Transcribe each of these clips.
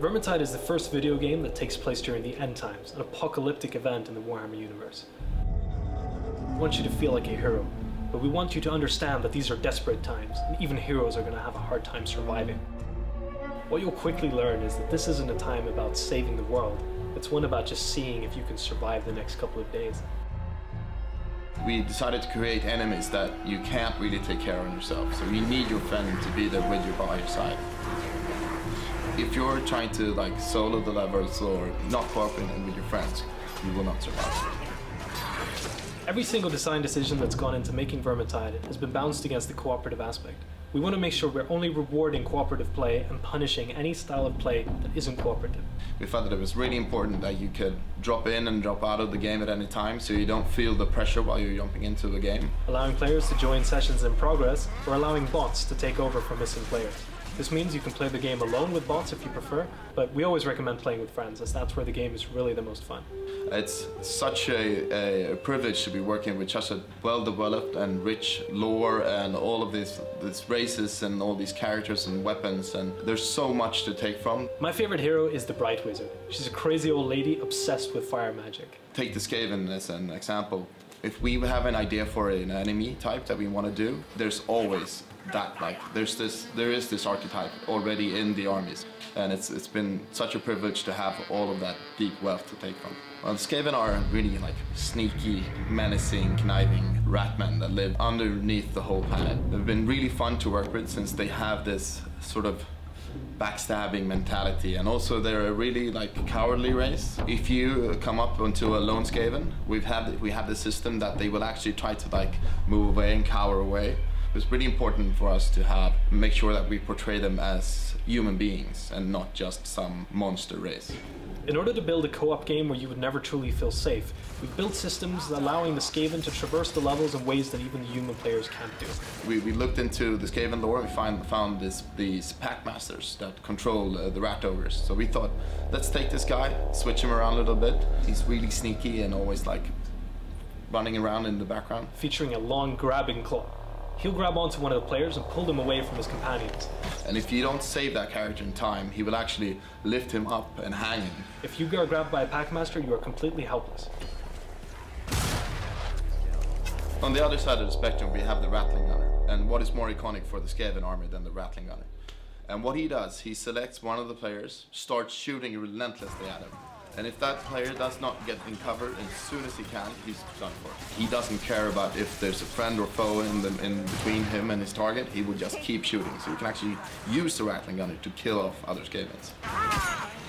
Vermintide is the first video game that takes place during the end times, an apocalyptic event in the Warhammer universe. We want you to feel like a hero, but we want you to understand that these are desperate times, and even heroes are going to have a hard time surviving. What you'll quickly learn is that this isn't a time about saving the world, it's one about just seeing if you can survive the next couple of days. We decided to create enemies that you can't really take care of yourself, so you need your friend to be there with you by your side. If you're trying to solo the levels or not cooperating with your friends, you will not survive. Every single design decision that's gone into making Vermintide has been balanced against the cooperative aspect. We want to make sure we're only rewarding cooperative play and punishing any style of play that isn't cooperative. We felt that it was really important that you could drop in and drop out of the game at any time, so you don't feel the pressure while you're jumping into the game. Allowing players to join sessions in progress, or allowing bots to take over for missing players. This means you can play the game alone with bots if you prefer, but we always recommend playing with friends, as that's where the game is really the most fun. It's such a privilege to be working with such a well-developed and rich lore and all of these races and all these characters and weapons, and there's so much to take from. My favorite hero is the Bright Wizard. She's a crazy old lady obsessed with fire magic. Take the Skaven as an example. If we have an idea for an enemy type that we want to do, there's always that, there is this archetype already in the armies, and it's been such a privilege to have all of that deep wealth to take from. Well, the Skaven are really sneaky, menacing, conniving ratmen that live underneath the whole planet. They've been really fun to work with since they have this sort of backstabbing mentality, and also they're a really cowardly race. If you come up onto a lone Skaven, we have the system that they will actually try to move away and cower away. It's really important for us to make sure that we portray them as human beings and not just some monster race. In order to build a co-op game where you would never truly feel safe, we've built systems allowing the Skaven to traverse the levels in ways that even the human players can't do. We looked into the Skaven lore and we found these pack masters that control the rat ogres. So we thought, let's take this guy, switch him around a little bit. He's really sneaky and always running around in the background. Featuring a long grabbing claw. He'll grab onto one of the players and pull them away from his companions. And if you don't save that character in time, he will actually lift him up and hang him. If you are grabbed by a packmaster, you are completely helpless. On the other side of the spectrum, we have the Rattling Gunner. And what is more iconic for the Skaven army than the Rattling Gunner? And what he does, he selects one of the players, starts shooting relentlessly at him. And if that player does not get in cover as soon as he can, he's done for. He doesn't care about if there's a friend or foe in between him and his target. He will just keep shooting. So you can actually use the Rattling Gunner to kill off other Skavens.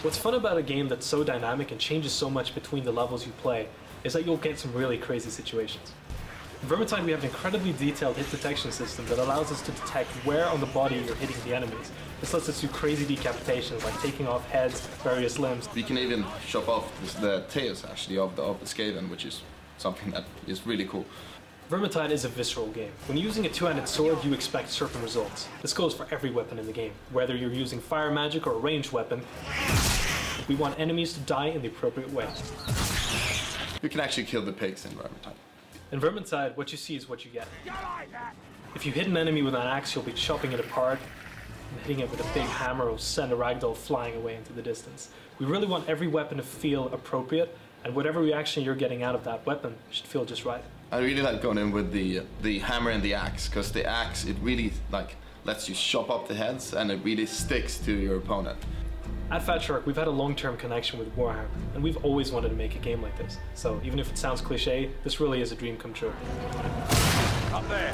What's fun about a game that's so dynamic and changes so much between the levels you play is that you'll get some really crazy situations. In Vermintide, we have an incredibly detailed hit detection system that allows us to detect where on the body you're hitting the enemies. This lets us do crazy decapitations, like taking off heads, various limbs. We can even chop off the tails, actually, of the Skaven, which is something that is really cool. Vermintide is a visceral game. When using a two-handed sword, you expect certain results. This goes for every weapon in the game. Whether you're using fire magic or a ranged weapon, we want enemies to die in the appropriate way. You can actually kill the pigs in Vermintide. In Vermintide, what you see is what you get. If you hit an enemy with an axe, you'll be chopping it apart, and hitting it with a big hammer will send a ragdoll flying away into the distance. We really want every weapon to feel appropriate, and whatever reaction you're getting out of that weapon should feel just right. I really like going in with the hammer and the axe, because the axe, it really lets you chop up the heads, and it really sticks to your opponent. At Fat Shark, we've had a long-term connection with Warhammer, and we've always wanted to make a game like this. So even if it sounds cliche, this really is a dream come true. Up there!